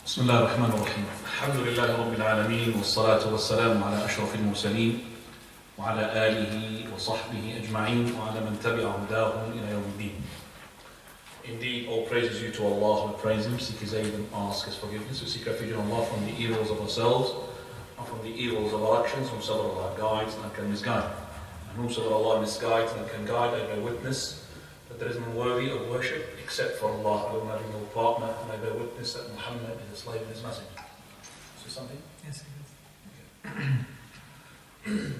بسم الله الرحمن الرحيم الحمد لله رب العالمين والصلاة والسلام على أشرف المرسلين وعلى آله وصحبه أجمعين وعلى من تبع هداهم إلى يوم الدين. Indeed, all praises due to Allah. We praise Him, seek His aid and ask His forgiveness. We seek refuge in Allah from the evils of ourselves and from the evils of our actions. Whomsoever Allah guides, none can misguide. And whomsoever Allah misguides, none can guide. I bear witness that there is none worthy of worship except for Allah, alone having no partner, and I bear witness that Muhammad is a slave and His messenger. Say something? Yes, it is.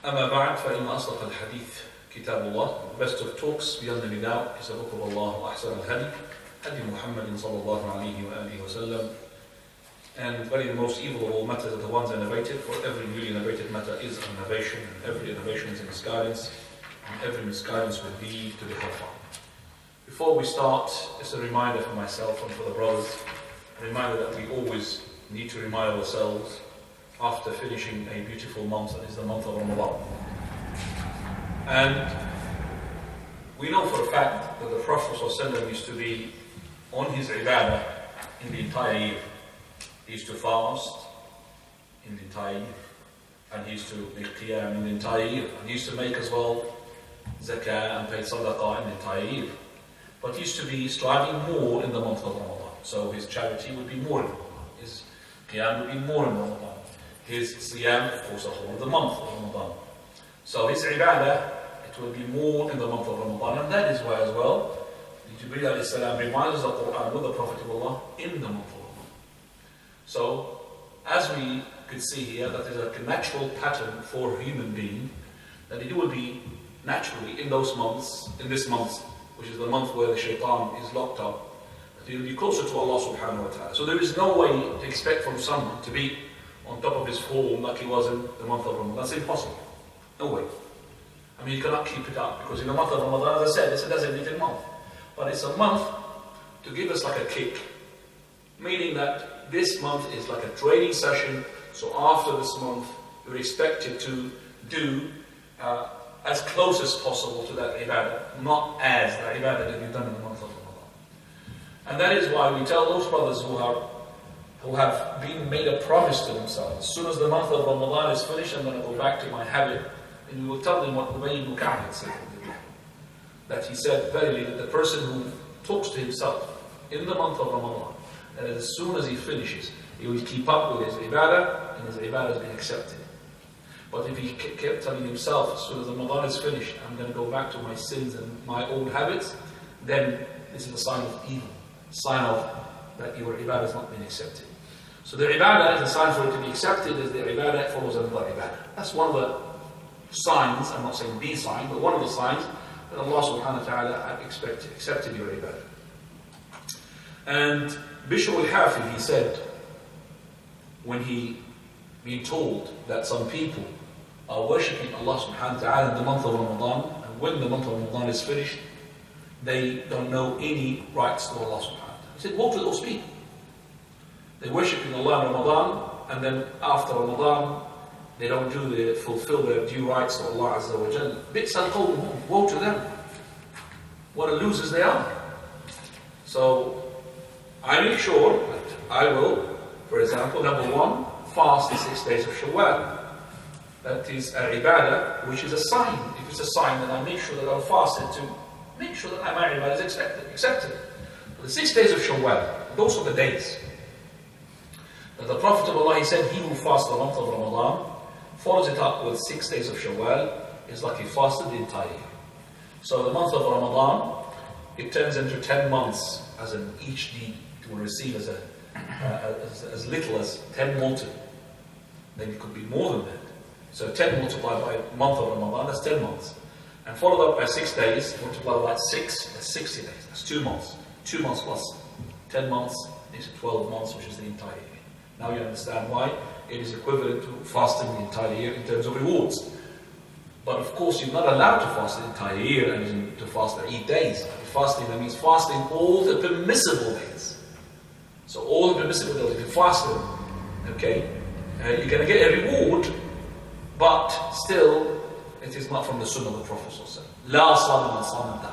أما بعد فإن أصدق الحديث كتاب الله. The best of talks beyond any doubt is the book of Allah وأحسن الهدي هدي محمد صلى الله عليه وآله وسلم. And very the most evil of all matters are the ones innovated, for every newly innovated matter is an innovation, and every innovation is a misguidance, and every misguidance will lead to the hellfire. Before we start, just a reminder for myself and for the brothers, a reminder that we always need to remind ourselves after finishing a beautiful month, that is the month of Ramadan. And we know for a fact that the Prophet ﷺ used to be on his ibadah in the entire year. He used to fast in the entire year, and he used to make qiyam in the entire year, and he used to make as well zakah and pay sadaqah in the entire year. But he used to be striving more in the month of Ramadan. So his charity would be more in Ramadan, his qiyam would be more in Ramadan, his siyam, of course, the whole of the month of Ramadan. So his ibadah, it will be more in the month of Ramadan, and that is why as well Jibreel alayhi salam reminds us of the Quran with the Prophet of Allah in the month of Ramadan. So as we could see here, that is a natural pattern for a human being, that it will be naturally in those months, in this month, which is the month where the shaitan is locked up, that he will be closer to Allah subhanahu wa ta'ala. So there is no way to expect from someone to be on top of his form like he was in the month of Ramadan. That's impossible. No way. I mean, you cannot keep it up, because in the month of Ramadan, as I said, it's a designated month. But it's a month to give us like a kick, meaning that this month is like a training session. So after this month, you're expected to do as close as possible to that ibadah, not as the ibadah that you've done in the month of Ramadan. And that is why we tell those brothers who have been made a promise to themselves, as soon as the month of Ramadan is finished, I'm going to go back to my habit. And we will tell them what Ubay ibn Ka'b said. That he said, verily, that the person who talks to himself in the month of Ramadan, that as soon as he finishes, he will keep up with his ibadah, and his ibadah has been accepted. But if he kept telling himself, as soon as Ramadan is finished, I'm going to go back to my sins and my old habits, then this is a sign of evil, sign of that your ibadah has not been accepted. So the ibadah is a sign for it to be accepted, is the ibadah follows another ibadah. That's one of the signs, I'm not saying the sign, but one of the signs that Allah subhanahu wa ta'ala accepted your ibadah. And Bishr al-Hafi, he said, when he been told that some people are worshipping Allah subhanahu wa ta'ala in the month of Ramadan, and when the month of Ramadan is finished, they don't know any rights to Allah subhanahu wa ta'ala. He said, woe to those people. They're worshipping Allah in Ramadan, and then after Ramadan, they don't fulfill their due rights to Allah Azza wa Jalla. Bi'sal qawmuhum, woe to them. What a losers they are. So, I make sure that I will, for example, number one, fast the 6 days of Shawwal. That is a ibadah, which is a sign. If it's a sign, then I make sure that I'll fast it to make sure that my ibadah is accepted. The 6 days of Shawwal, those are the days that the Prophet of Allah, he said, he who fasts the month of Ramadan, follows it up with 6 days of Shawwal, is like he fasted the entire year. So the month of Ramadan, it turns into 10 months, as in each deed it will receive as little as 10 multi. Then it could be more than that. So 10 multiplied by month of Ramadan, that's 10 months. And followed up by 6 days, multiplied by 6, that's 60 days. That's 2 months. 2 months plus 10 months is 12 months, which is the entire year. Now you understand why it is equivalent to fasting the entire year in terms of rewards. But of course, you're not allowed to fast the entire year and to fast the 8 days. Fasting, that means fasting all the permissible days. So all the permissible days, if you fast them, okay, you're going to get a reward, but still, it is not from the Sunnah of the Prophet. La salam.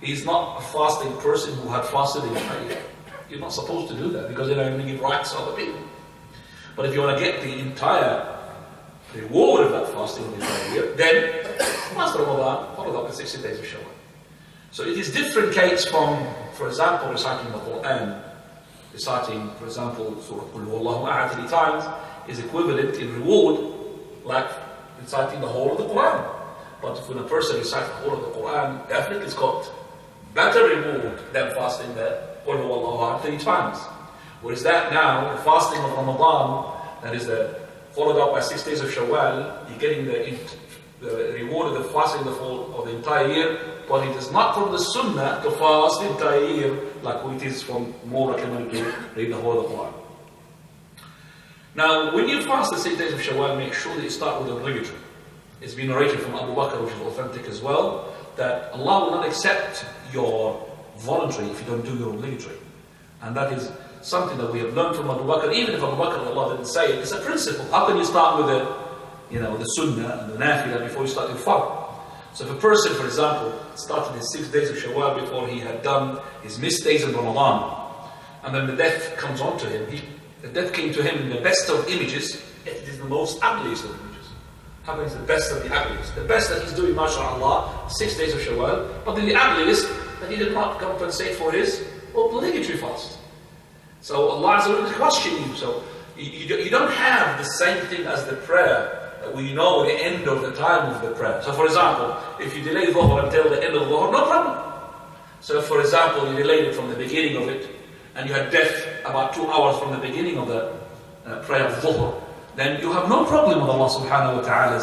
He's not a fasting person who had fasted the entire year. You're not supposed to do that because then you're going to give rights to other people. But if you want to get the entire reward of that fasting of the entire year, then fast Ramadan, followed up with 60 days of Shawwal. So it is different case from, for example, reciting the Quran. Reciting, for example, Surah Qul Huwallahu Ahad 3 times is equivalent in reward like reciting the whole of the Quran. But if when a person recites the whole of the Quran, definitely it's got better reward than fasting the Qul Huwallahu Ahad 3 times. Whereas that now, the fasting of Ramadan, that is followed up by 6 days of Shawwal, you're getting the reward of the fasting of the entire year, but it is not from the Sunnah to fast the entire year like it is from more recommended to read the whole of the Quran. Now, when you fast the 6 days of Shawwal, make sure that you start with the obligatory. It's been narrated from Abu Bakr, which is authentic as well, that Allah will not accept your voluntary if you don't do your obligatory. And that is something that we have learned from Abu Bakr. Even if Abu Bakr, Allah didn't say it, it's a principle. How can you start with the Sunnah and the Nafilah before you start your Fard? So if a person, for example, started his 6 days of Shawwal before he had done his missed days of Ramadan, and then the death comes onto him, the death came to him in the best of images, it is the most ugliest of images. How can it's the best of the ugliest? The best that he's doing, mashallah, 6 days of Shawwal, but then the ugliest that he did not compensate for his obligatory fast. So Allah will question you. So you don't have the same thing as the prayer. We know the end of the time of the prayer. So for example, if you delay Dhuhr until the end of Dhuhr, no problem. So for example, you delayed it from the beginning of it, and you had death about 2 hours from the beginning of the prayer of Dhuhr, then you have no problem with Allah subhanahu wa ta'ala,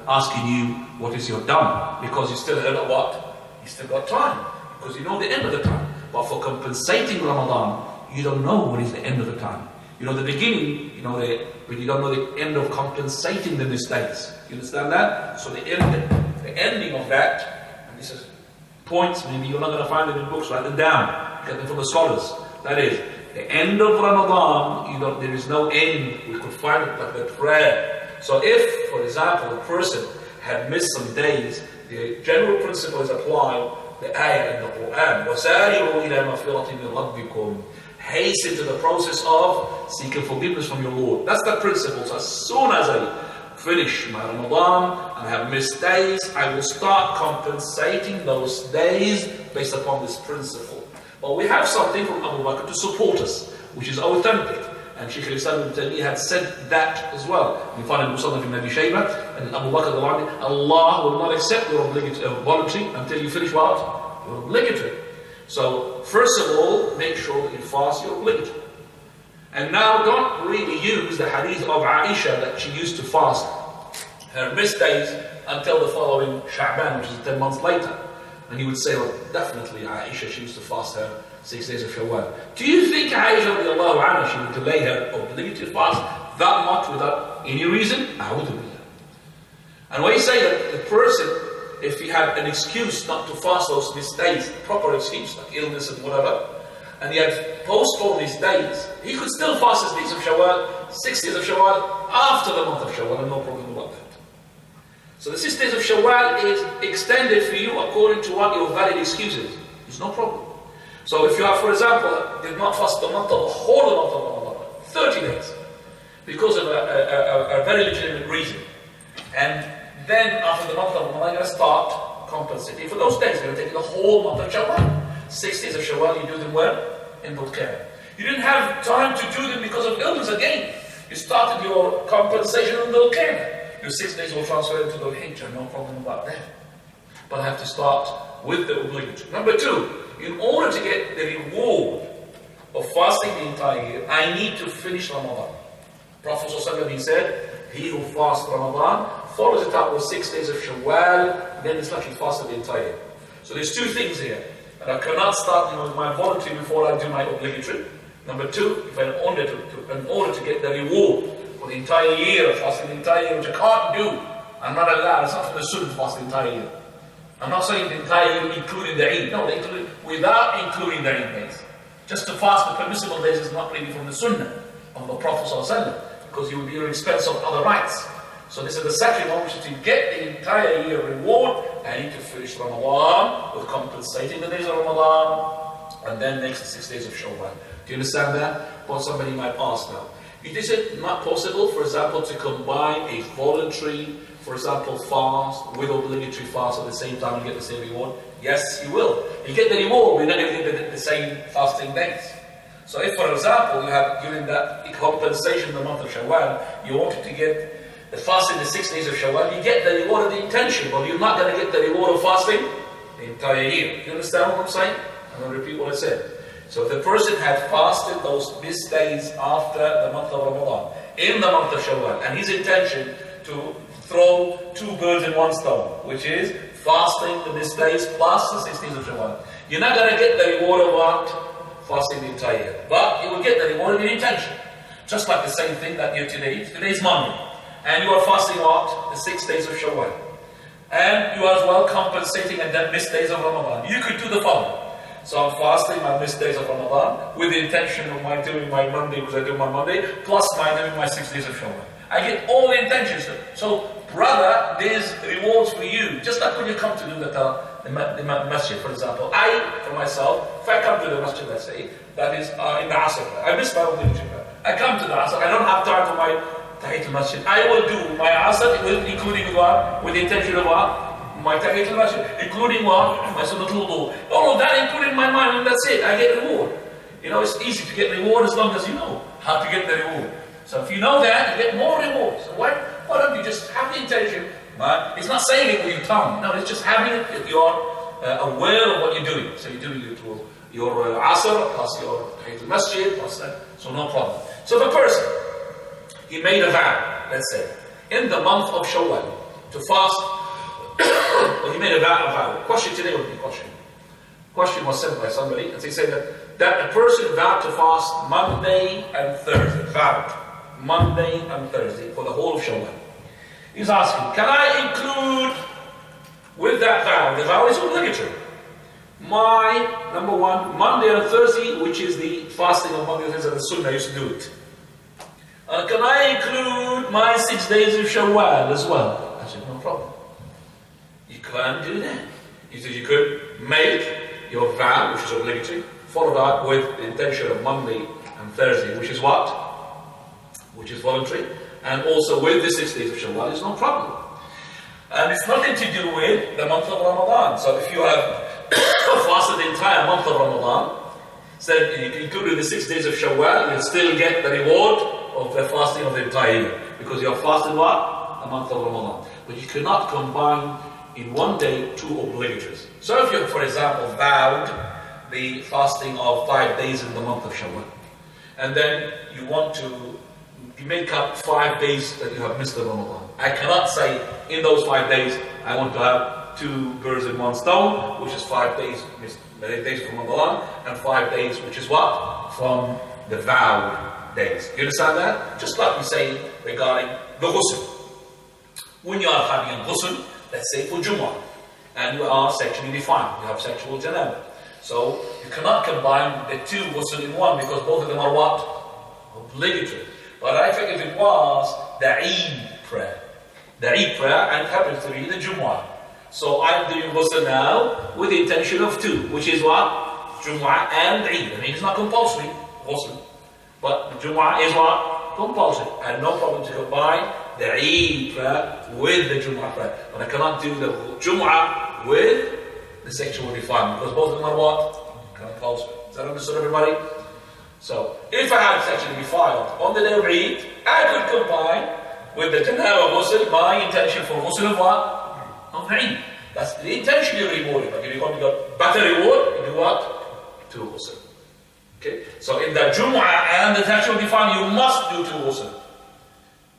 asking you what is your done, because you still heard what? You still got time, because you know the end of the time. But for compensating Ramadan, you don't know what is the end of the time. You know the beginning, but you don't know the end of compensating the mistakes. You understand that? So the ending of that, and this is points, maybe you're not going to find them in books, write them down, get them from the scholars. That is, the end of Ramadan, there is no end. We could find it like the prayer. So if, for example, a person had missed some days, the general principle is applied, the ayah in the Quran, وَسَارِعُوا إِلَى مَغْفِرَةٍ مِنْ رَبِّكُمْ. Hasten to the process of seeking forgiveness from your Lord. That's the principle. So as soon as I finish my Ramadan and I have missed days, I will start compensating those days based upon this principle. But we have something from Abu Bakr to support us, which is authentic. And Shaykh al-Islam ibn Taymiyyah had said that as well. We find in Musannaf ibn Abi Shaybah and Abu Bakr, Allah will not accept your voluntary until you finish what? Your obligatory. So, first of all, make sure that you fast your obligatory. And now don't really use the hadith of Aisha that she used to fast her missed days until the following Sha'ban, which is 10 months later. And you would say, well, definitely Aisha, she used to fast her 6 days of Shawwal. Do you think Aisha, radiallahu anha, she would delay her obligatory fast that much without any reason? A'udhu billah. And when you say that the person, if he had an excuse not to fast those missed days, proper excuse, like illness and whatever, and he had postponed his days, he could still fast his days of Shawwal, 6 days of Shawwal, after the month of Shawwal, and no problem about that. So the 6 days of Shawwal is extended for you according to what your valid excuse is. There's no problem. So if you have, for example, did not fast the whole month of Ramadan, 30 days, because of a very legitimate reason, and then after the month of Ramadan, you're going to start compensating for those days. You're going to take the whole month of Shawwal. 6 days of Shawwal, you do them well in Dhul Qa'dah. You didn't have time to do them because of illness again. You started your compensation in Dhul Qa'dah. Your 6 days will transfer into Dhul Hijjah, no problem about that. But I have to start with the obligatory. Number 2, in order to get the reward of fasting the entire year, I need to finish Ramadan. Prophet ﷺ said, he who fasts Ramadan follows it up with 6 days of Shawwal, then it's like he fasted the entire year. So there's 2 things here. And I cannot start with my voluntary before I do my obligatory. Number 2, if in order to get the reward for the entire year of fasting the entire year, which I can't do, I'm not allowed, it's not from the Sunnah to fast the entire year. I'm not saying the entire year including the Eid. No, without including the Eid days. Just to fast the permissible days is not really from the Sunnah of the Prophet ﷺ, because you will be at the expense of other rights. So this is the second one, which is to get the entire year reward. I need to finish Ramadan with compensating the days of Ramadan and then next the 6 days of Shawwal. Do you understand that? But somebody might ask now, is it not possible, for example, to combine a voluntary, for example, fast with obligatory fast at the same time and get the same reward? Yes, you will. You get the reward, but you're not going to get the same fasting days. So if, for example, you have given that compensation in the month of Shawwal, you wanted to get the fasting the 6 days of Shawwal, you get the reward of the intention, but you're not going to get the reward of fasting the entire year. You understand what I'm saying? I'm going to repeat what I said. So if the person had fasted those missed days after the month of Ramadan, in the month of Shawwal, and his intention to throw 2 birds in 1 stone, which is fasting the missed days plus the 6 days of Shawwal, you're not going to get the reward of what? Fasting the entire year. But you will get the reward of your intention. Just like the same thing that you're today. Today is Monday. And you are fasting what? The 6 days of Shawwal. And you are as well compensating and then missed days of Ramadan. You could do the following. So I'm fasting my missed days of Ramadan with the intention of my doing my Monday, because I do my Monday, plus my doing my 6 days of Shawwal. I get all the intentions. So, brother, there's rewards for you. Just like when you come to do the masjid, for example. I, for myself, if I come to the masjid, let's say, that is in the Asr, I miss my obligatory prayer. I come to the Asr, I don't have time for my Tahiyat al-Masjid. I will do my Asr, including what? With the intention of what? My Tahiyat al-Masjid, including what? My Sunnah al-Wudu. All of that, including my mind, and that's it. I get reward. You know, it's easy to get reward as long as you know how to get the reward. So if you know that, you get more reward. So why don't you just have the intention? It's not saying it with your tongue. No, it's just having it if you are aware of what you're doing. So you're doing your Asr, plus your Tahiyat al-Masjid, plus that. So no problem. So the person, he made a vow, let's say, in the month of Shawwal, to fast. Well, he made a vow. Question today would be question. Question was sent by somebody, and they said that a person vowed to fast Monday and Thursday. Vowed Monday and Thursday for the whole of Shawwal. He's asking, can I include with that vow? The vow is obligatory. My number 1 Monday and Thursday, which is the fasting of Monday and Thursday, the Sunnah used to do it. Can I include my 6 days of Shawwal as well? I said, no problem. You can do that. He said you could make your vow, which is obligatory, follow that with the intention of Monday and Thursday, which is what? Which is voluntary, and also with the 6 days of Shawwal is no problem. And it's nothing to do with the month of Ramadan. So if you have fasted the entire month of Ramadan, so you include the 6 days of Shawwal, you'll still get the reward of the fasting of the entire year, because you have fasted what? The month of Ramadan. But you cannot combine in one day 2 obligatories. So if you, for example, vowed the fasting of 5 days in the month of Shawwal, and then you want to make up 5 days that you have missed the Ramadan. I cannot say in those 5 days I want to have 2 birds in 1 stone, which is 5 days missed days from Ramadan, and 5 days which is what? From the vowed days. You understand that? Just like we say regarding the ghusl. When you are having a ghusl, let's say for Jumu'ah, and you are sexually defined, you have sexual janabah. So you cannot combine the 2 ghusl in one, because both of them are what? Obligatory. But I think if it was the Eid prayer, and it happens to be the Jumu'ah. So I'm doing ghusl now with the intention of 2, which is what? Jumu'ah and Eid. I mean, it's not compulsory, ghusl. But Jumu'ah is what? Compulsory. And no problem to combine the Eid prayer with the Jumu'ah prayer. But I cannot do the Jumu'ah with the sexual defilement, because both of them are what? Compulsory. Is that understood, everybody? So, if I had sexually defiled on the day of Eid, I could combine with the Janabah ghusl my intention for ghusl of what? Of Eid. That's the intention you're rewarded. But if you want to get better reward, you do what? 2 ghusl. Okay? So in the Jumu'ah and the sexual defilement, you must do 2 ghusl.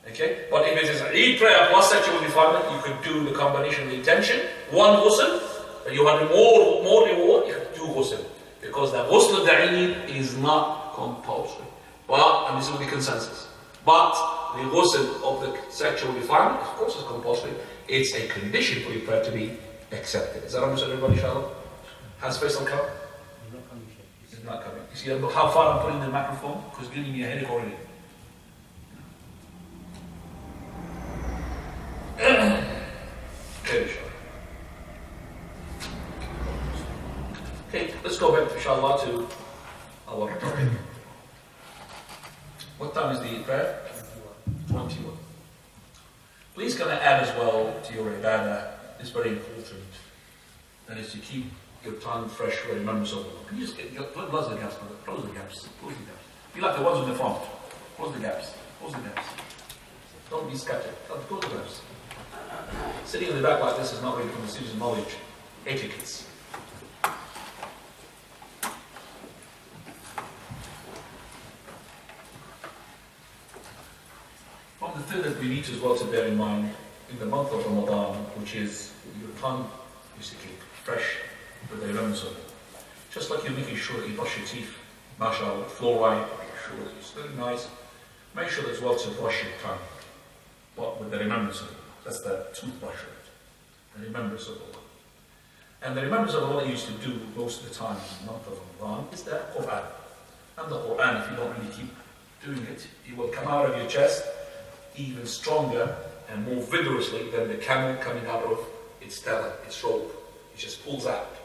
Okay? But if it is Eid prayer plus sexual defilement, you could do the combination of the intention, 1 ghusl, but you want more reward, you have 2 ghusl. Because the ghusl of the Eid is not compulsory. But, and this will be consensus, but the ghusl of the sexual defilement, of course, is compulsory. It's a condition for your prayer to be accepted. Is that understood, everybody, inshallah? Hands face on cover? It's not coming. It's not coming. You see how far I'm putting the microphone? Because it's giving me a headache already. Okay, inshallah. Okay, let's go back to inshallah, to our topic. What time is the prayer? 21. Please can I add as well to your ibadah, it's very important, that is to keep your tongue fresh for remembrance of Allah. Can you just close the gaps, brother? Close the gaps. Close the gaps. Be like the ones in the front. Close the gaps. Close the gaps. Don't be scattered. Close the gaps. Sitting in the back like this is not really from the students of knowledge. Etiquettes. From the thing that we need as well to bear in mind in the month of Ramadan, which is your tongue is to keep fresh with the remembrance of it. Just like you're making sure that you brush your teeth, mashallah, fluoride, make sure that it's very nice. Make sure as well to brush your tongue, but with the remembrance of it. That's the toothbrush of it, the remembrance of Allah. And the remembrance of Allah you used to do most of the time in the month of Ramadan is the Quran. And the Quran, if you don't really keep doing it, it will come out of your chest even stronger and more vigorously than the camel coming out of its tether, its rope. It just pulls out.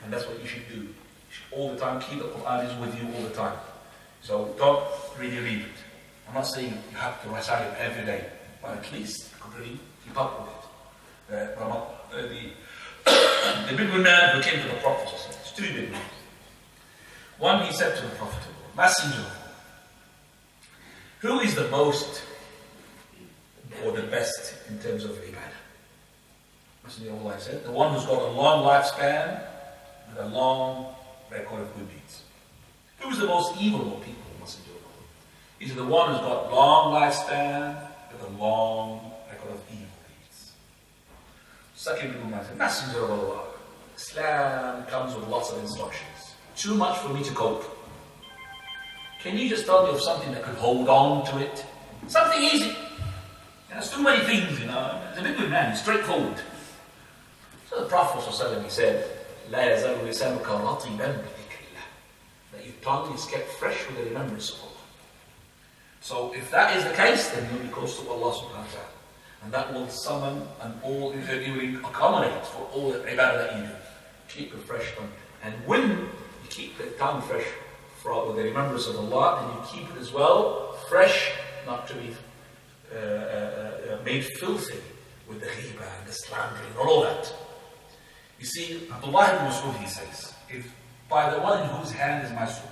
And that's what you should do. You should all the time keep the Quran is with you all the time. So don't really read it. I'm not saying you have to recite it every day, but at least you could really keep up with it. The big man who came to the Prophet, it's two big men. One, he said to the Prophet, Messenger, who is the most or the best in terms of ibadah? Messenger of Allah said, the one who's got a long lifespan and a long record of good deeds. Who's the most evil of people? Messenger of Allah. Is the one who's got long lifespan with a long record of evil deeds. Second people might say, Messenger of Allah, Islam comes with lots of instructions. Too much for me to cope. Can you just tell me of something that could hold on to it? Something easy. There's too many things, you know. He's a big good man, he's straightforward. So the Prophet ﷺ, he said, لا يزال لسانك رطبا بذكر الله. That your tongue is kept fresh with the remembrance of Allah. So if that is the case, then you'll be close to Allah subhanahu wa ta'ala. And that will summon and all, it will accommodate for all the ibadah that you do. Keep a fresh tongue. And when you keep the tongue fresh with the remembrance of Allah, then you keep it as well fresh, not to be made filthy with the ghibah and the slandering and all that. You see, Abdullah ibn Mas'ud, he says, if by the one in whose hand is my soul,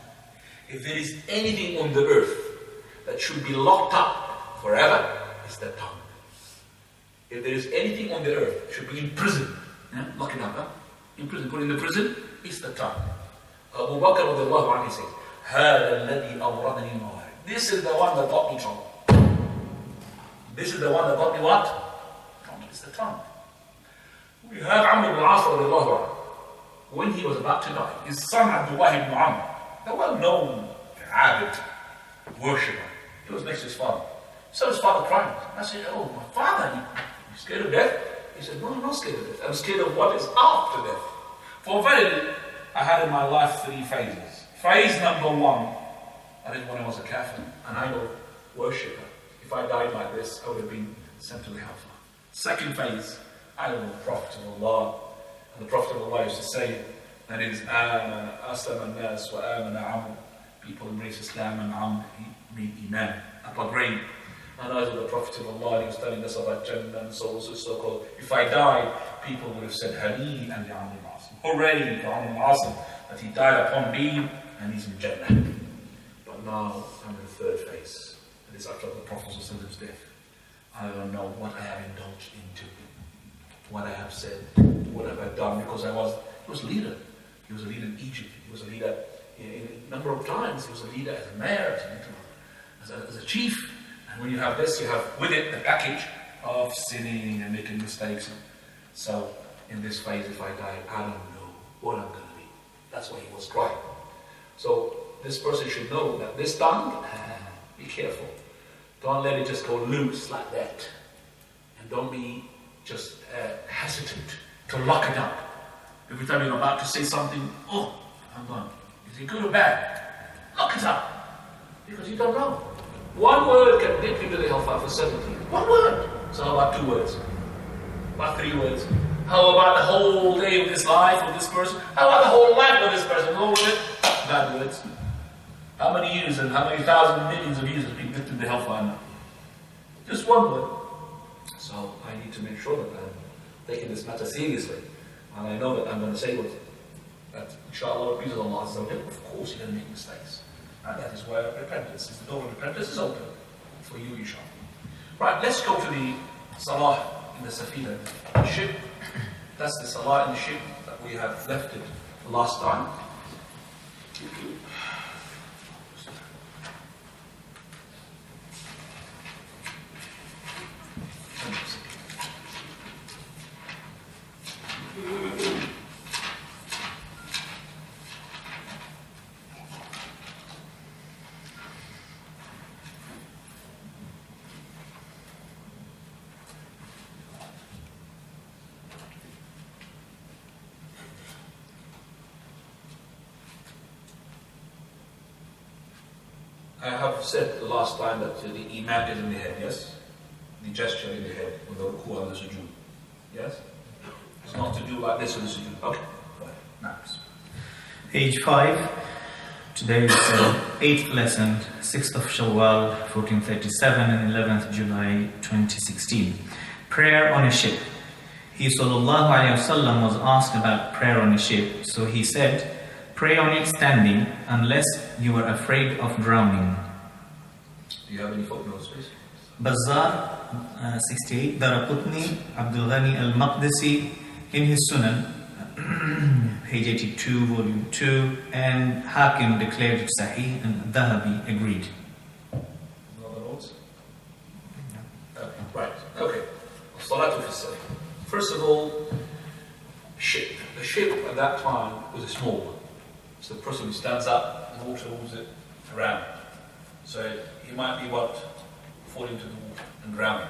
if there is anything on the earth that should be locked up forever, it's the tongue. If there is anything on the earth that should be in prison, lock it up, in prison, put in the prison, it's the tongue. Abu Bakr radiallahu anhu says, هذا الذي أوردني الموارد. This is the one that got me trouble. This is the one that got me what? Trouble. It's the tongue. We have Amr ibn al-As radiallahu anhu. When he was about to die, his son Abdullah ibn Amr, the well-known Abid worshipper, he was next to his father. So his father cried. I said, oh, my father, you scared of death? He said, no, I'm not scared of death. I'm scared of what is after death. For verily, I had in my life 3 phases. Phase number 1, I did when I was a kafir, an idol worshipper. If I died like this, I would have been sent to the hellfire. Second phase, I was a prophet of Allah. And the Prophet of Allah used to say, that is, Aslam al-Nas wa amana Amr. People embrace Islam and Amr made Iman. Upon rain. And I was the Prophet of Allah, and he was telling us about Jannah and so on, so called. If I died, people would have said, Hadi and the Amr al-Asim. Hooray for Amr al-Asim, that he died upon being and he's in Jannah. But now I'm in the 3rd phase. It is after the Prophet's death. I don't know what I have indulged into, what I have said, what have I done, because he was a leader. He was a leader in Egypt. He was a leader in a number of times. He was a leader as a mayor, as a chief. And when you have this, you have with it the package of sinning and making mistakes. So in this phase, if I die, I don't know what I'm going to be. That's why he was crying. So this person should know that this tongue, be careful. Don't let it just go loose like that. And don't be just hesitant to lock it up. Every time you're about to say something, oh, I'm gone. Is it good or bad? Lock it up. Because you don't know. One word can dip you to the hellfire for 70. One word. So how about 2 words? About 3 words? How about the whole day of this life of this person? How about the whole life of this person? All of it? Bad words. How many years and how many thousand millions of years has been put in the hellfire now? Just one word. So I need to make sure that I'm taking this matter seriously. And I know that I'm going to say that inshallah, please Allah Azza wa Jalla, of course you're going to make mistakes. And that is where repentance is. The door of repentance is open for you, inshallah. Right, let's go to the salah in the Safina ship. That's the salah in the ship that we have left it the last time. I have said the last time that the iman is in the head, yes? The gesture in the head, with the ruku and the sujood. Yes? It's not to do like this with the sujood. Okay, go ahead. Nice. Page 5. Today is the 8th lesson, 6th of Shawwal, 1437 and 11th July 2016. Prayer on a ship. He sallallahu alayhi wasallam was asked about prayer on a ship, so he said, pray on it standing, unless you are afraid of drowning. Do you have any footnotes, please? Bazzar, 68, Daraqutni, Abdul Ghani al-Maqdisi, in his Sunnah, page 82, volume 2, and Hakim declared it Sahih, and Dhahabi agreed. No other notes? Right, okay. Salatu fi salah. First of all, ship. The ship at that time was a small one. So the person who stands up, the water moves it around. So he might be falling into the water and drowning.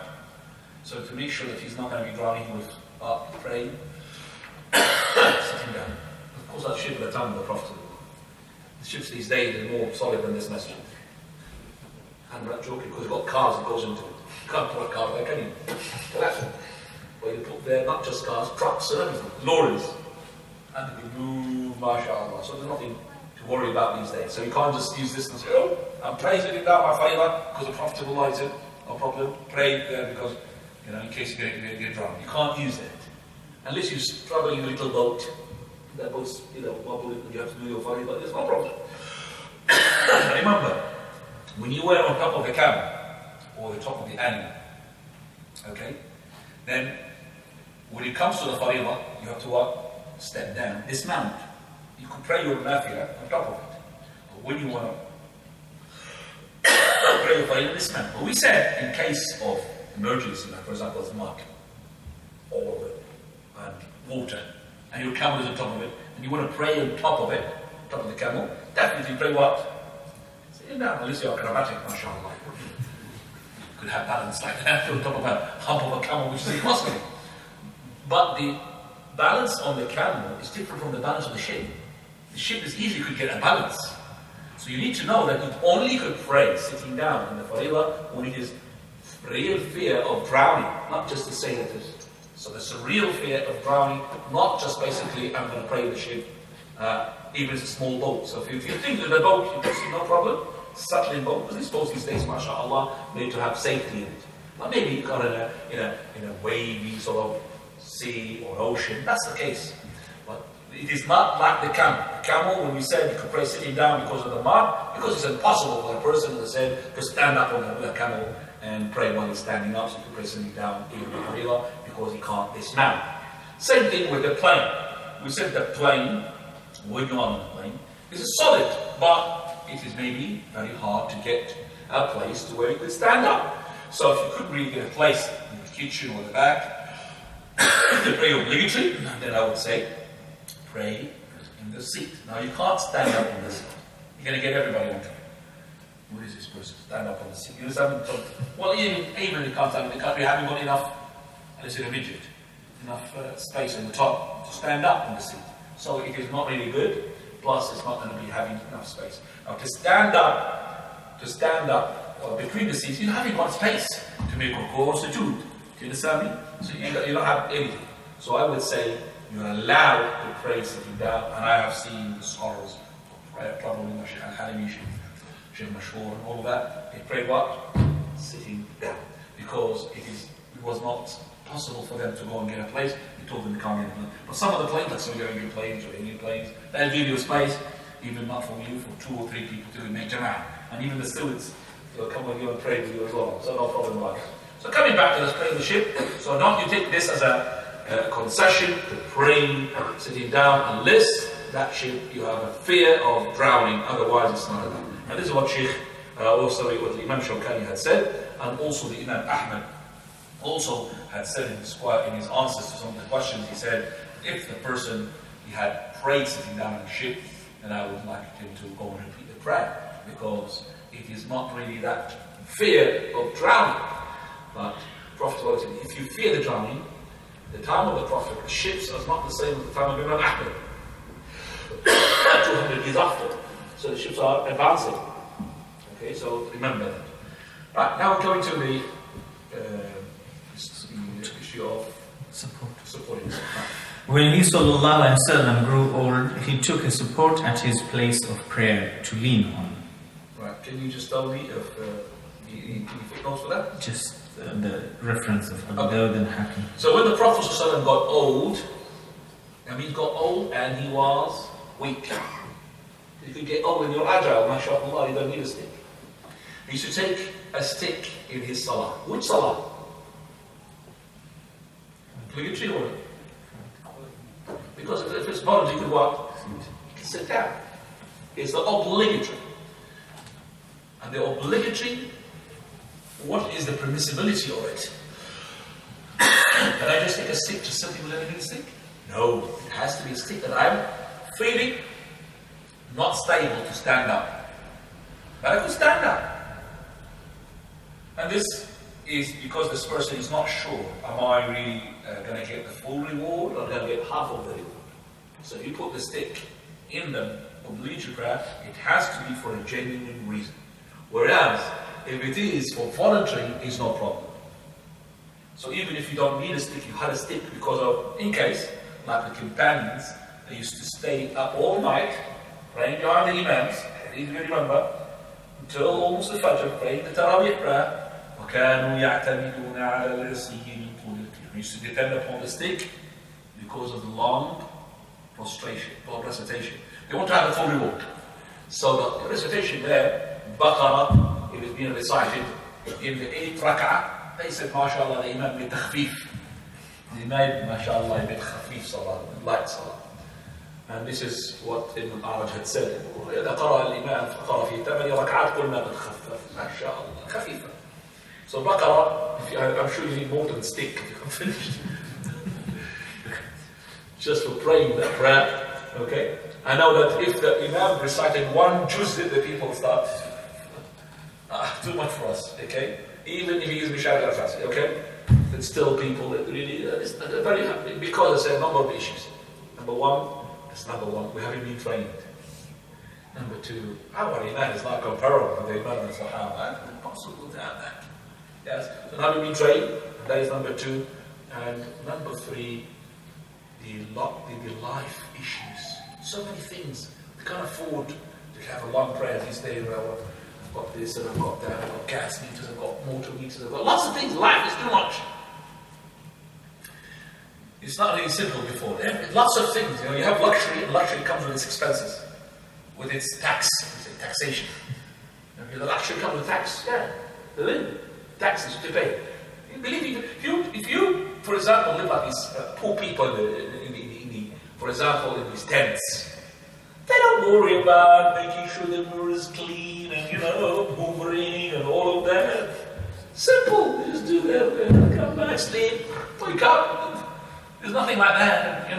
So to make sure that he's not going to be drowning, he was up praying, sitting down. Of course, that ship at the time of the Prophet. The ships these days are more solid than this message. I'm not joking, because you've got cars that goes into it. You can't put a car there, can you? That's where you put there, not just cars, trucks and everything, lorries. And they move, mashallah. So there's nothing to worry about these days. So you can't just use this and say, oh, I'm praising it down my favour because the Prophet will light it. No problem. Pray there because, in case you get drowned. You can't use that. Unless you're traveling in a little boat. That boat's, wobble and you have to do your favour, but there's no problem. Remember, when you were on top of the camel, or the top of the animal, okay, then when it comes to the faridah, you have to what? Step down, dismount. You could pray your nafilah on top of it. But when you want to pray your faridah, dismount. But we said, in case of emergency, like for example, it's mud, or water, and your camel is on top of it, and you want to pray on top of it, top of the camel, definitely pray what? Sit down, unless you're acrobatic, mashallah. You could have balance like that on top of a hump of a camel, which is impossible. But the balance on the camel is different from the balance of the ship. The ship is easy, you could get a balance. So you need to know that you only could pray sitting down in the faridah when it is real fear of drowning, not just to say that there's. So there's a real fear of drowning, not just basically, I'm going to pray in the ship, even if it's a small boat. So if you think of the boat, you can see no problem, settling boat, because these boats these days, mashallah, made to have safety in it. But maybe you got in a wavy sort of sea or ocean, that's the case. But it is not like the camel. The camel, when we said you could pray sitting down because of the mud, because it's impossible for a person, as I said, to stand up on the camel and pray while he's standing up, so you could pray sitting down even in the faridah, because he can't dismount. Same thing with the plane. We said the plane, when you're on the plane, is solid, but it is maybe very hard to get a place to where you could stand up. So if you couldn't really get a place in the kitchen or the back, to pray obligatory, then I would say, pray in the seat. Now you can't stand up in the seat. You're going to get everybody on top. Who is this person? Stand up on the seat. You understand? Well, even if you can't stand up in the country, you haven't got enough, unless you're a midget, enough space on the top to stand up in the seat. So it is not really good, plus it's not going to be having enough space. Now to stand up, well, between the seats, you haven't got space to make a course or sujood. Do you understand me? So you don't have anything. So I would say you're allowed to pray sitting down, and I have seen the scholars, probably Sheikh Al-Halimi, Sheikh Mashhur, and all of that, they prayed what? Sitting down. Because it was not possible for them to go and get a place. He told them to come in. But some of the planes, like Saudi Arabian planes or Indian planes, they'll give you a space, even not for you, for 2 or 3 people to make jama'ah. And even the stewards will come with you and pray with you as well. So no problem about it. So coming back to this praying the ship, so don't you take this as a concession to praying sitting down, unless that ship you have a fear of drowning, otherwise it's not enough. And this is what Sheikh, also what the Imam Shawkani had said, and also the Imam Ahmad also had said in his answers to some of the questions. He said, if the person he had prayed sitting down in the ship, then I would like him to go and repeat the prayer, because it is not really that fear of drowning. But Prophet said, if you fear the drowning, the time of the Prophet, the ships is not the same as the time of Imam Ahmad. 200 years after. So the ships are advancing. Okay, so remember that. Right, now we're coming to the issue of supporting. When he sallallahu alaihi wasallam grew old, he took a support at his place of prayer to lean on. Right, can you just tell me if any footnotes for that? Just the reference of Abu Dawud and Hakim. So when the Prophet ﷺ got old, he got old and he was weak. You could get old and you're agile, mashallah, you don't need a stick. He used to take a stick in his salah. Which salah? Obligatory or? Because if it's voluntary, you can what? You can sit down. It's the obligatory. And the obligatory, what is the permissibility of it? Can I just take a stick to something with anything to stick? No, it has to be a stick that I'm feeling not stable to stand up. But I could stand up. And this is because this person is not sure, am I really going to get the full reward or going to get half of the reward? So if you put the stick in the obligatory prayer, it has to be for a genuine reason. Whereas, if it is for voluntary, it's no problem. So even if you don't need a stick, you had a stick because of, in case, like the companions, they used to stay up all night, praying behind the imams, if you remember, until almost the Fajr, praying the Taraweeh prayer. وَكَانُوا يَعْتَمِدُونَ عَلَى الْعِصِيِّ مِنْ طُولِ الْقِيَامِ. They used to depend upon the stick because of the long prostration, or recitation. They want to have a full reward. So the recitation there, Baqarah, it was being recited in the 8th rak'ah. They said, MashaAllah, the Imam made takhfif. The Imam, MashaAllah, made takhfif salah, light salah. And this is what Ibn al-Araj had said. إذا قرأ الإمام فقرأ في 8 ركعات قلنا قد خفف. ما شاء الله, خفيفة. So Baqarah, I'm sure you need more than a stick to become finished. Just for praying that prayer, okay? I know that if the Imam recited one juz, the people start, too much for us, okay? Even if he gives me Shawwal al-Fasi, okay? But still people that really, it's very happy, because there's a number of issues. Number one, we haven't been trained. Number two, our Iman is not comparable with the Iman of Sahaba. It's impossible to have that. Yes, so now we've been trained, that is number two. And number three, the life issues. So many things. We can't afford to have a long prayer these days where I've got this and I've got that, I've got gas meters, I've got motor meters, I've got lots of things. Life is too much. It's not really simple before. Lots of things. You have luxury, and luxury comes with its expenses, with its taxation. The luxury comes with tax. Yeah, the taxes to pay. You believe if you, for example, live like these poor people for example, in these tents, they don't worry about making sure the mirror is clean and hoovering and all of that. Simple. They just do that. Come back, sleep, wake up. There's nothing like that,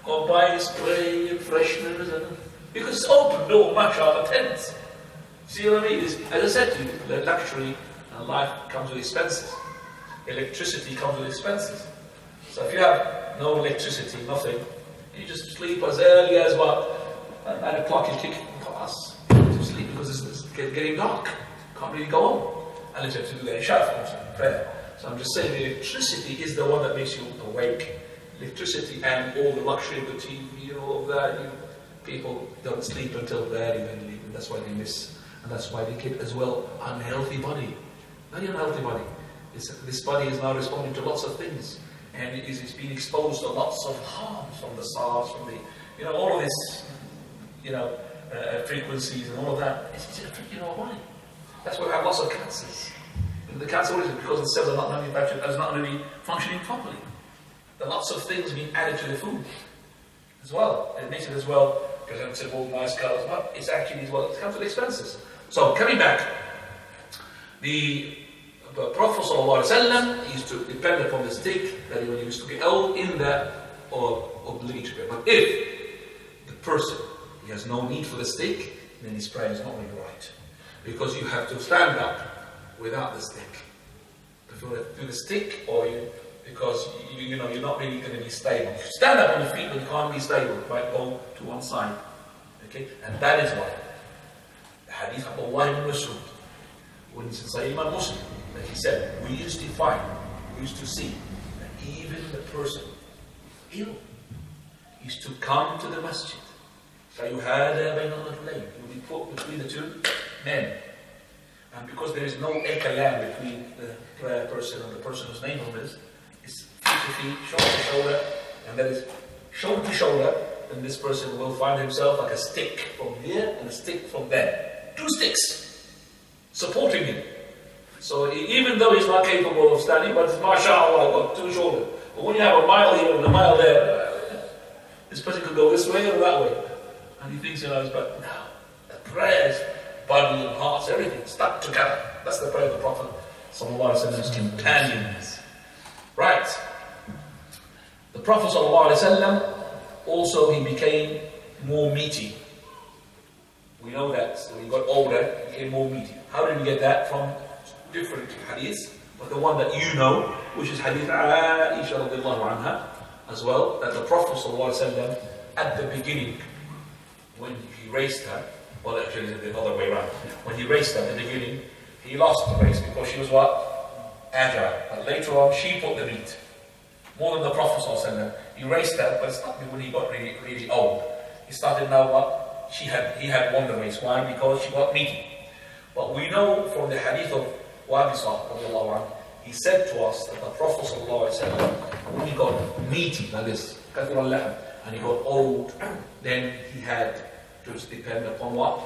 go buy spray and fresheners, because it's open door, mashallah, tents. See what I mean? As I said to you, the luxury and life comes with expenses. Electricity comes with expenses. So if you have no electricity, nothing, you just sleep as early as at 9 o'clock you kick us to sleep because it's getting dark. Can't really go on. Unless you have to do the Isha for prayer. So I'm just saying the electricity is the one that makes you awake electricity and all the luxury of the TV and all of that, people don't sleep until very, very late, and that's why they miss, and that's why they get as well unhealthy body, very unhealthy body. This body is now responding to lots of things, and it's been exposed to lots of harms from the SARS, from the, all of this, frequencies and all of that. It's affecting our body. That's why we have lots of cancers. And the cancer is because the cells are not manufactured, is not really functioning properly. There are lots of things being added to the food as well. It makes it as well presentable, nice colours, but it's actually as well, it comes with expenses. So coming back, the Prophet ﷺ used to depend upon the stick that he used to get old in that or obligatory. But if the person he has no need for the stick, then his prayer is not really right. Because you have to stand up without the stick. If you want to do the stick, because you're not really going to be stable. If you stand up on your feet, but you can't be stable. You might go to one side. Okay? And that is why the hadith of Allah ibn Mas'ud, when it's in Sahih Imam Muslim, that he said, we used to see that even the person ill used to come to the masjid. So you had a you would be put between the two men. And because there is no kalam between the prayer person and the person whose name it is, it's feet to feet, shoulder to shoulder, and that is shoulder to shoulder, then this person will find himself like a stick from here and a stick from there. Two sticks supporting him. So even though he's not capable of standing, but mashallah, got two shoulders. But when you have a mile here and a mile there, this person could go this way or that way. And he thinks, but no, the prayers, body and hearts, everything stuck together. That's the prayer of the Prophet ﷺ's companions. Right. The Prophet ﷺ also, he became more meaty. We know that when he got older, he became more meaty. How did we get that? From different hadiths, but the one that you know, which is hadith Aisha radiallahu anha, as well, that the Prophet ﷺ, at the beginning, when he raised her, well actually it's the other way around, when he raised her at the beginning, he lost the race because she was what? Agile. But later on, she put the meat. More than the Prophet ﷺ. He raised her, but it's not when he got really, really old. He started now what? He had won the race. Why? Because she got meaty. But we know from the hadith of Wabisa, he said to us that the Prophet ﷺ, when he got meaty, like this, and he got old, then he had to depend upon what?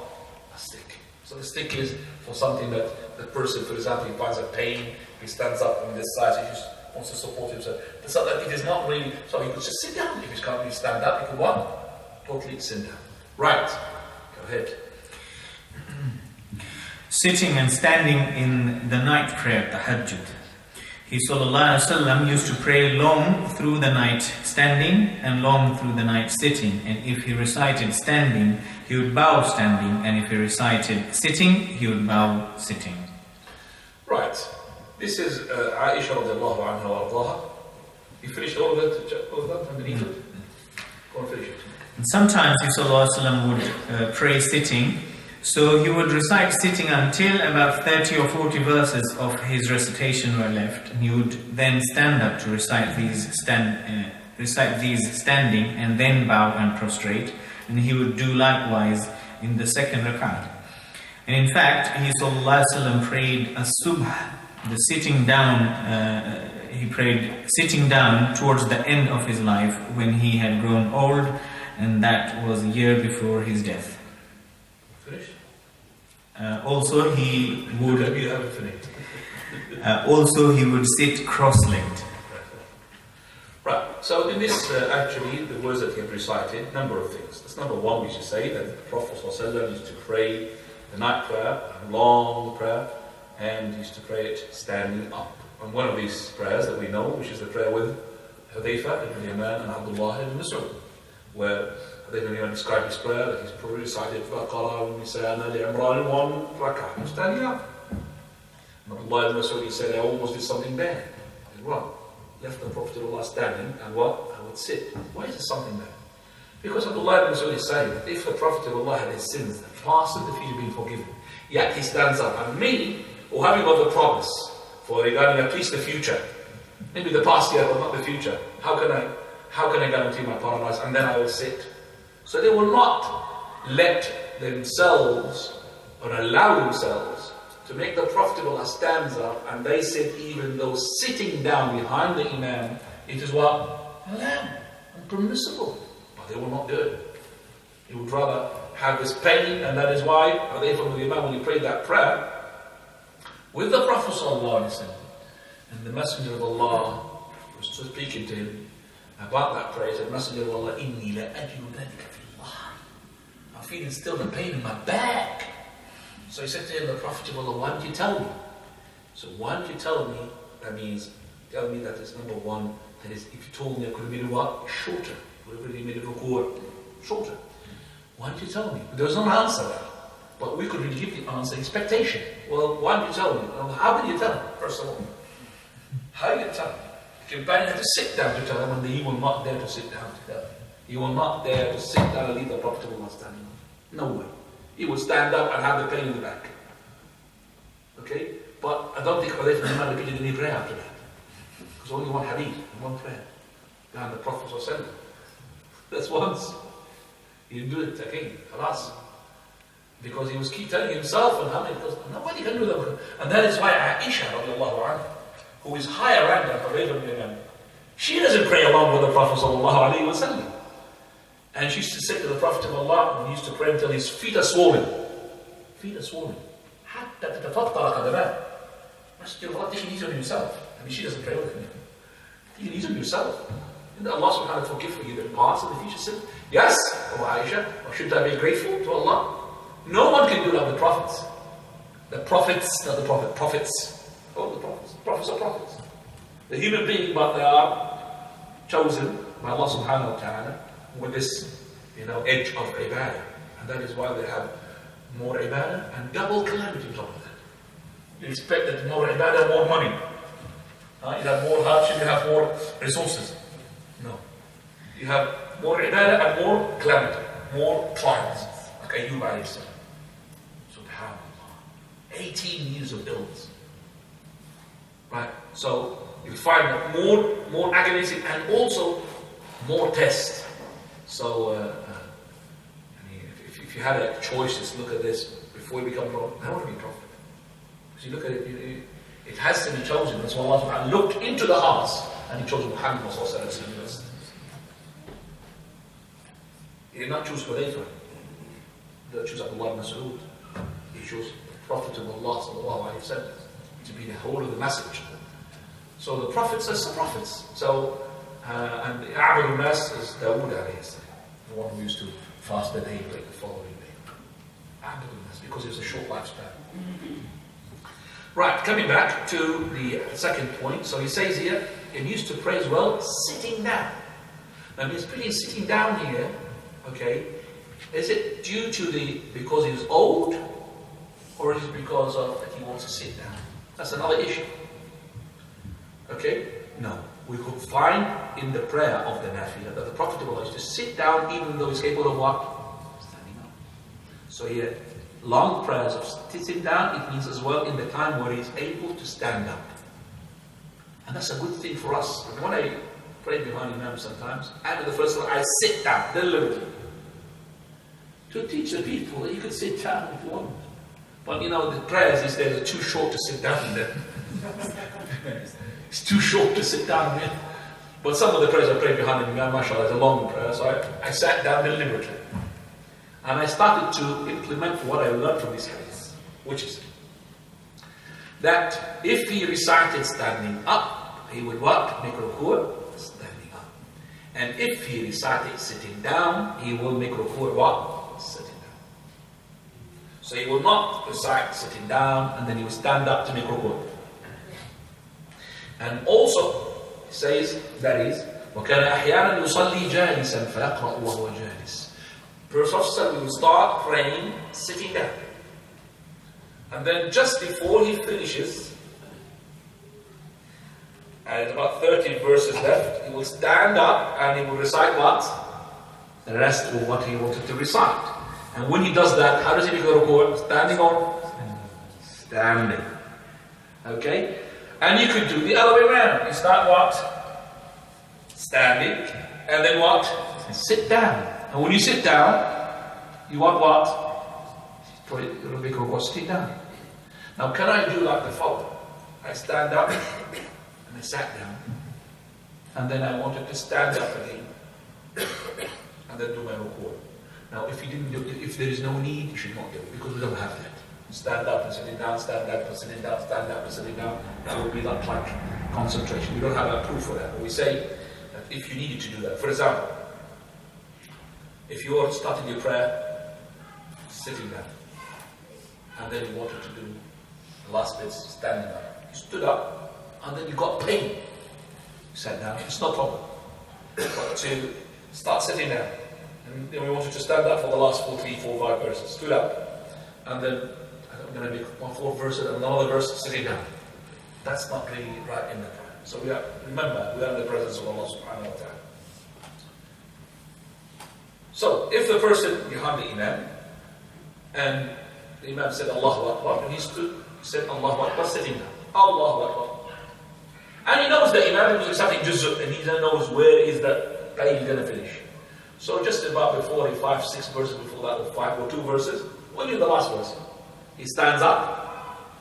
A stick. So the stick is for something that the person, for example, he finds a pain, he stands up on this side, so he just wants to support himself. But so that it is not really, so he could just sit down. If he can't really stand up, he could what? Totally sit down. Right. Go ahead. Sitting and standing in the night prayer, tahajjud. He ﷺ used to pray long through the night standing and long through the night sitting. And if he recited standing, he would bow standing. And if he recited sitting, he would bow sitting. Right. This is Aisha radiallahu anha wa ardaha. You finished all of that underneath it? Go and finish it. And sometimes he ﷺ would pray sitting. So he would recite sitting until about 30 or 40 verses of his recitation were left. And he would then stand up to recite these standing and then bow and prostrate. And he would do likewise in the second rak'ah. And in fact, he ﷺ prayed a subh, the sitting down, he prayed sitting down towards the end of his life when he had grown old, and that was a year before his death. Also, he would sit cross-legged. Right. So in this, actually, the words that he had recited, number of things. That's number one. We should say that the Prophet ﷺ used to pray the night prayer, a long prayer, and used to pray it standing up. And one of these prayers that we know, which is the prayer with Hudayfa ibn Yaman and Abdullah ibn Mas'ud, where they don't even describe his prayer, that he's probably recited فَقَرَى وَنِسَانَ لِعِمْرَانِ in one rak'ah. He's standing up. And Abdullah ibn Mas'ud, he said, I almost did something bad. I did what? Left the Prophet of Allah standing, and what? I would sit. Why is there something bad? Because Abdullah ibn Mas'ud is saying that if the Prophet of Allah had his sins, the past and the future being forgiven, yet he stands up, and me, or having got the promise for regarding at least the future, maybe the past year, but not the future, how can I how can I guarantee my paradise? And then I will sit. So they will not let themselves or allow themselves to make the Prophet stands up and they sit, even though sitting down behind the Imam, it is what? Allowed and permissible. But they will not do it. They would rather have this pain, and that is why, from the Imam, when he prayed that prayer, with the Prophet ﷺ, and the Messenger of Allah was speaking to him about that prayer, he said, Messenger of Allah, Inni la ajru dhalika fillah. I'm feeling still the pain in my back. So he said to him, the Prophet of Allah, why don't you tell me? So why don't you tell me? That means, tell me that is number one, that is, if you told me I could have made it what? Shorter. Would have really made it ruku' shorter. Why don't you tell me? There was no answer there. But we could really give the answer, expectation. Well, why don't you tell me? Well, how did you tell him, first of all? How did you tell him? The companion had to sit down to tell him, and he will not dare to sit down to tell him. He will not dare to sit down and leave the Prophet of Allah standing up. No way. He will stand up and have the pain in the back. Okay? But I don't think Hudayfa bin Yaman repeated any prayer after that. Because only one hadith and one prayer. Behind the Prophet ﷺ. That's once. He didn't do it again. Alas. Because he was keep telling himself and how many, because nobody can do that. And that is why Aisha radiallahu anha, who is higher ranked than Hudayfa bin Yaman, she doesn't pray along with the Prophet sallallahu alayhi wa sallam. And she used to say to the Prophet of Allah, when he used to pray until his feet are swollen. Feet are swollen. حتى تتفطر قدماه. Messenger of Allah, take it easy on yourself. I mean, she doesn't pray with him. Take it easy on yourself. And Allah subhanahu wa ta'ala forgive for you the past and the future sin. Yes, O Aisha, or should I be grateful to Allah? No one can do that with the prophets. The prophets, not the prophet, prophets. Oh, the prophets. Prophets are prophets. The human being, but they are chosen by Allah subhanahu wa ta'ala with this, edge of ibadah. And that is why they have more ibadah and double calamity on top of that. You expect that more ibadah, more money. You have more hardship, you have more resources. No. You have more ibadah and more calamity, more trials. Like Ayyub alayhi salam. Subhanallah. 18 years of illness. Right? So you find that more agonizing and also more tests. So if you had a choice, just look at this before you become a prophet. I want to be a prophet. Because you look at it, it has to be chosen. That's why Allah looked into the hearts and He chose Muhammad sallallahu alaihi wasallam. He did not choose Hudayfa. He did not choose Abdullah ibn Mas'ud. He chose the Prophet of Allah sallallahu alaihi wasallam to be the whole of the message. So the prophets are the prophets. So and the A'bad al-Nas is Dawood alayhi salam, the one who used to fast the day, break the following day. A'bad al-Nas, because it was a short lifespan. Right, coming back to the second point. So he says here, it used to pray as well, sitting down. Now he's putting sitting down here, okay, is it due to because he's old, or is it because of that he wants to sit down? That's another issue. Okay? No. We could find in the prayer of the Nafilah that the Prophet used to sit down even though he's capable of what? Standing up. So here, long prayers of sitting down, it means as well in the time where he's able to stand up. And that's a good thing for us. When I pray behind Imam sometimes, after the first one, I sit down deliberately. To teach the people that you could sit down if you want. But the prayers these days are too short to sit down in them. It's too short to sit down with. But some of the prayers I prayed behind the Imam, mashallah, is a long prayer. So I sat down deliberately. And I started to implement what I learned from this hadith, which is that if he recited standing up, he would what? Make ruku' standing up. And if he recited sitting down, he will make ruku' what? Sitting down. So he will not recite sitting down and then he will stand up to make ruku'. And also, he says, that is, وَكَانَ أَحْيَانًا يُصَلِّي جَالِسًا فَيَقْرَأُ وَهُوَ جَالِسٌ. Prophet said we will start praying sitting down. And then just before he finishes, and about 30 verses left, he will stand up and he will recite what? The rest of what he wanted to recite. And when he does that, how does he make a ruku'? Standing on? Standing. Okay? And you could do the other way around. You start what? Standing. And then what? Sit down. And when you sit down, you want what? For it to make a sit down. Now, can I do like the following? I stand up, and I sat down, and then I wanted to stand up again, and then do my ruku. Now, if you didn't do it, if there is no need, you should not do it, because we don't have that. Stand up and sitting down, stand up and sitting down, stand up and sitting down. That would be that like concentration. We don't have a proof for that. But we say that if you needed to do that, for example, if you are starting your prayer, sitting down, and then you wanted to do the last bit standing up, you stood up, and then you got pain. You sat down, it's no problem. But to start sitting down, and then we wanted to stand up for the last 3, 4, 5 verses, stood up, and then I'm going to make 1 4 verses and another verse sitting down. That's not really right in the prayer. So remember, we are in the presence of Allah subhanahu wa ta'ala. So, if the person behind the Imam, and the Imam said Allahu Akbar, and he stood, he said Allahu Akbar, sitting down. Allahu Akbar. And he knows the Imam is reciting Juz'u, and he knows where is the ayah he's going to finish. So just about before 5, 6 verses before that, or 5 or 2 verses, we'll do the last verse. He stands up.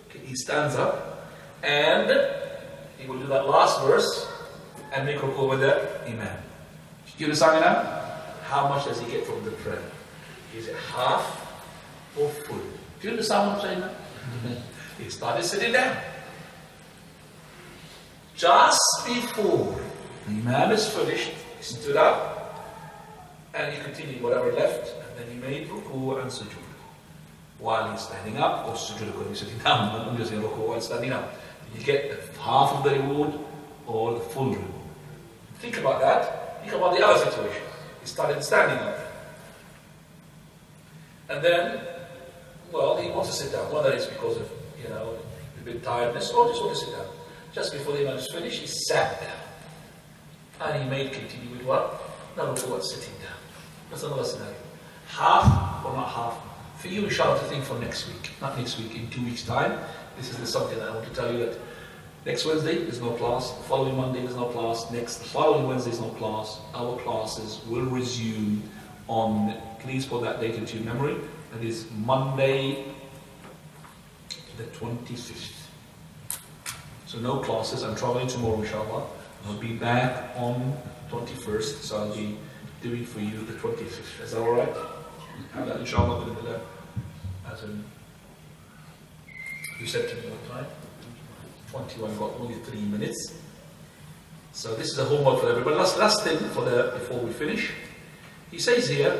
Okay, he stands up, and he will do that last verse, and make ruku with the Imam. Do you understand now? How much does he get from the prayer? Is it half or full? Do you understand what I'm saying now? He started sitting down. Just before the Imam is finished, he stood up and he continued whatever left, and then he made ruku and sujood. While he's standing up, or sujood because he's sitting down, not just in ruku while standing up. You get half of the reward or the full reward. Think about that. Think about the other situation. He started standing up. And then, well, he wants to sit down. Whether it's because of, a bit tiredness or just want to sit down. Just before the Imam is finished, he sat down. And he made continue with what? No, what? Sitting down. That's another scenario. Half or not half. For you, inshallah, to think for next week. Not next week, in 2 weeks' time. This is something that I want to tell you that next Wednesday there's no class, the following Monday there's no class, the following Wednesday there's no class. Our classes will resume on, please put that date into your memory, that is Monday the 25th. So no classes, I'm traveling tomorrow inshallah. I'll be back on 21st, so I'll be doing for you the 25th. Is that alright? Have that inshallah as in, you said to me what time? 21, got only 3 minutes. So this is a homework for everybody. Last thing before we finish. He says here,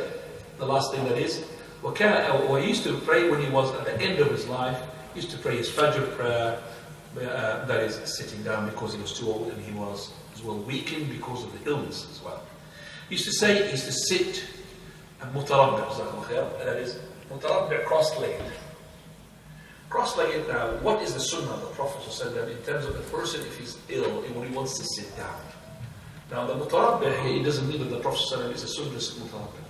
the last thing that is, he used to pray when he was at the end of his life, he used to pray his Fajr prayer, that is sitting down because he was too old and he was as well weakened because of the illness as well. He used to say, he used to sit and mutarabbi', that is mutarabbi' cross-legged. Cross-legged now, what is the Sunnah of the Prophet ﷺ in terms of the person if he's ill and when he wants to sit down? Now the mutarabbi' here, it doesn't mean that the Prophet ﷺ is a Sunnah mutarabbi'.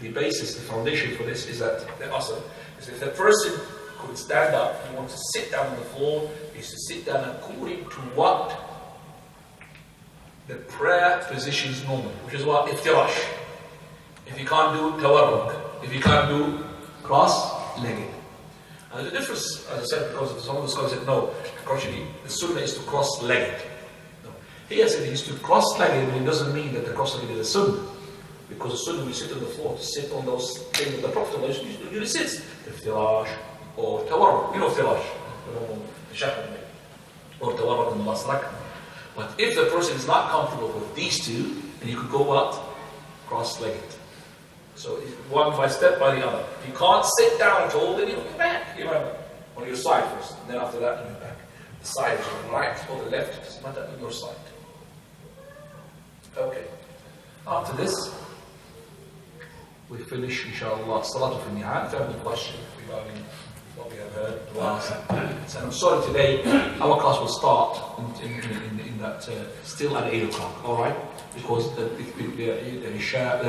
The basis, the foundation for this is that the asr is if the person could stand up, he wants to sit down on the floor, he used to sit down according to what the prayer position is normal, which is what? Iftirash. If you can't do tawarruk, if you can't do cross-legged. And the difference, as I said, because some of the scholars said, no, actually, the Sunnah is to cross-legged. No. He said he used to cross-legged, but it doesn't mean that the cross-legged is a Sunnah. Because the Sunnah, we sit on the floor to sit on those things that the Prophet usually sits. Iftirash or tawarruk. You know iftirash, the shepherd, or tawarruk in the last rak'ah. But if the person is not comfortable with these two, then you could go what? Cross-legged. So one by step by the other. If you can't sit down at all, then you move back. You remember, on your side first. And then after that, you move back. The side is on the right or the left. It doesn't matter on your side. Okay. After this, we finish, inshallah, Salatul Fini'an. If you have any question regarding what we have heard, and I'm sorry today, our class will start in that still at 8 o'clock. All right, because the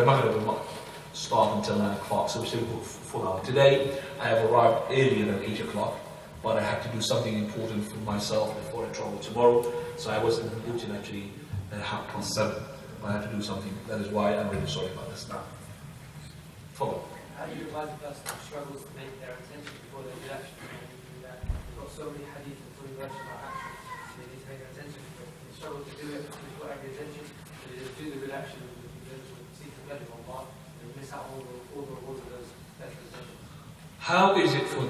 Maghrib will not start until 9 o'clock, so we still go full hour. Today, I have arrived earlier than 8 o'clock, but I had to do something important for myself before I travel tomorrow, so I was in Putin actually at 7:30. I have to do something. That is why I'm really sorry about this now. Follow. How do you advise a person who struggles to make their intention before they do action? We've got so many hadith and fully versions about action, so they need to make their intention, but they struggle to do it because they've got every intention, so they just do the good action and seek the pleasure of Allah, and they miss out all the rewards of those better intentions. How is it for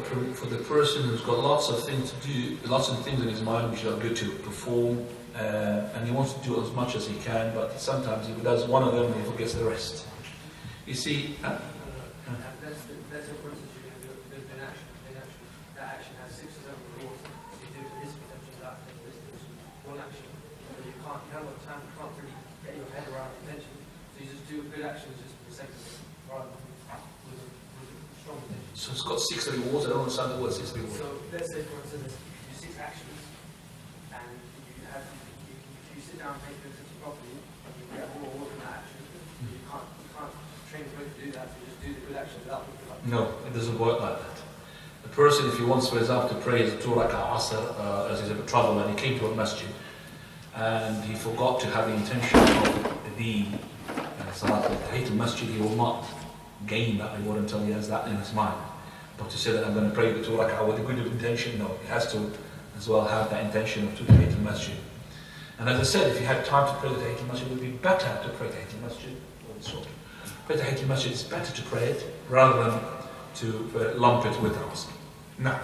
the person who's got lots of things to do, lots of things in his mind which are good to perform, and he wants to do as much as he can, but sometimes if he does one of them, he forgets the rest. You see, Let's say, for instance, you're going to do an action. That action has 6 or 7 rewards. So you do this potential, that potential, this potential, one action. But you haven't got time, you can't really get your head around intention. So you just do good actions just for the sake of it, rather than with a strong intention. so it's got 6 rewards. I don't understand the word 6 rewards. So let's say, for instance, you do 6 actions, and you sit down and make your intention properly, and you get all rewards in that action. You can't train your brain to do that. So you just do the good action without thinking about it. No, it doesn't work like that. The person, if he wants, for example, to pray his 2 rak'ah asr, as he's in travel, and he came to a masjid, and he forgot to have the intention of the salat al-tahiyat al-masjid, he will not gain that reward until he has that in his mind. But to say that I'm going to pray the 2 rak'ah with a good intention, no, he has to as well have that intention of tahiyat al-masjid. And as I said, if you had time to pray the tahiyat al-masjid, it would be better to pray tahiyat al-masjid. Pray tahiyat al-masjid, it's better to pray it rather than to lump it with the Rasul. Now,